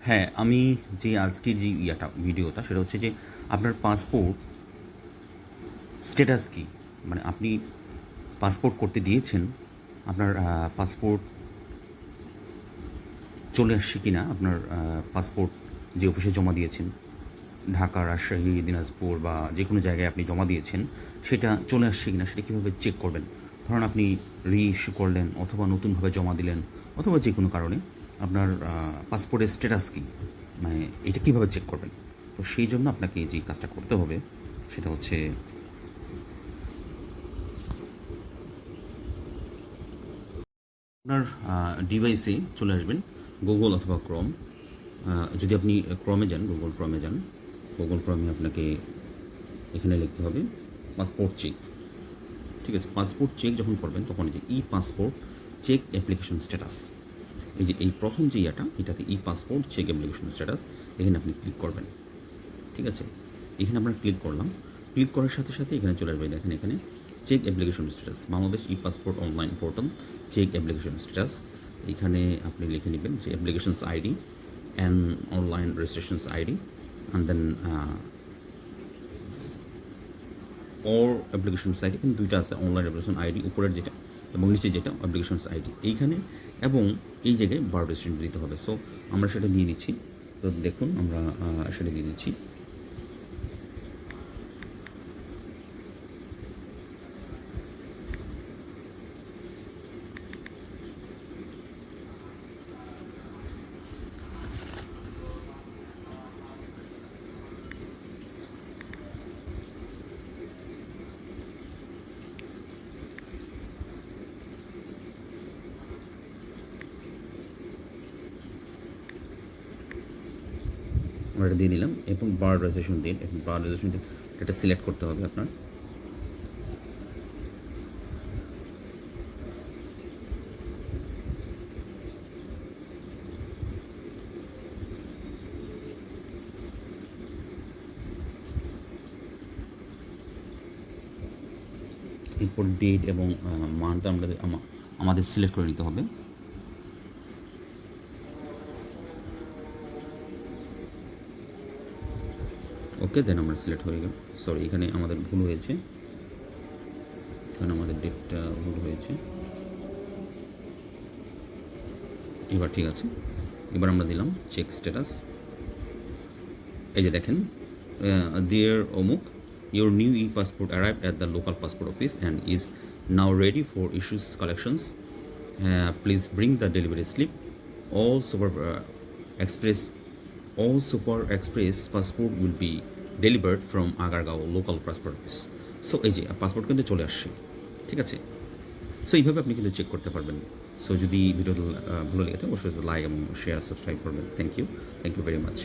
হ্যাঁ, আমি যে আজকের যে ভিডিওটা সেটা হচ্ছে যে আপনার পাসপোর্ট স্ট্যাটাস কী? মানে আপনি পাসপোর্ট করতে দিয়েছেন, আপনার পাসপোর্ট চলে আসছে কি না, আপনার পাসপোর্ট যে অফিসে জমা দিয়েছেন, ঢাকা, রাজশাহী, দিনাজপুর বা যে কোনো জায়গায় আপনি জমা দিয়েছেন, সেটা চলে আসছে কি না সেটা কীভাবে চেক করবেন? ধরুন আপনি রি-ইস্যু করলেন অথবা নতুনভাবে জমা দিলেন অথবা যে কোনো কারণে আপনার পাসপোর্টের স্ট্যাটাস কী? মানে এটা কীভাবে চেক করবেন? তো সেই জন্য আপনাকে যে কাজটা করতে হবে সেটা হচ্ছে আপনার ডিভাইসে চলে আসবেন গুগল অথবা ক্রোম। যদি আপনি ক্রমে যান, গুগল ক্রমে যান, গুগল ক্রমে আপনাকে এখানে লিখতে হবে পাসপোর্ট চেক। ঠিক আছে, পাসপোর্ট চেক যখন করবেন তখন এই যে ই পাসপোর্ট চেক অ্যাপ্লিকেশন স্ট্যাটাস, এই যে এই প্রথম যে এটাতে ই পাসপোর্ট চেক অ্যাপ্লিকেশন স্ট্যাটাস, এখানে আপনি ক্লিক করবেন। ঠিক আছে, এখানে আমরা ক্লিক করলাম। ক্লিক করার সাথে সাথে এখানে চলে আসবে, দেখেন এখানে check application status, Bangladesh e passport online portal check application status. এখানে আপনি লিখে নেবেন যে applications ID and online registrations ID and then or applications ID, কিন্তু দুইটা আছে, অনলাইন অ্যাপ্লিকেশন আইডি উপরের যেটা এবং নিচে যেটা অ্যাপ্লিকেশনস আইডি এইখানে, এবং এই জায়গায় বার রেজিস্ট্রেশন দিতে হবে। সো আমরা সেটা দিয়ে দিচ্ছি। তো দেখুন আমরা সেটা দিয়ে দিচ্ছি। আমরা এটা দিয়ে দিলাম এবং বার রেজিস্ট্রেশন দিন। এখন বার রেজিস্ট্রেশন দিন, এটা সিলেক্ট করতে হবে আপনার। এরপর ডেট এবং মান্থটা আমাদের সিলেক্ট করে নিতে হবে। ওকে, দেন আমরা সিলেক্ট হয়ে গেল। সরি, এখানে আমাদের ভুল হয়েছে, এখানে আমাদের ডেটটা ভুল হয়েছে। এবার ঠিক আছে, এবার আমরা দিলাম চেক স্ট্যাটাস। এই যে দেখেন, ডিয়ার অমুক, your new e-passport arrived at the local passport office and is now ready for issues collections. Please bring the delivery slip. All express all super express passport will be delivered from Agargaon local passport office. So এই যে passport কিন্তু চলে আসছে। ঠিক আছে, so এইভাবে আপনি কিন্তু চেক করতে পারবেন। সো যদি ভিডিওটা ভালো লেগে থাকে অবশ্যই লাইক এবং শেয়ার সাবস্ক্রাইব করবেন। Thank you very much.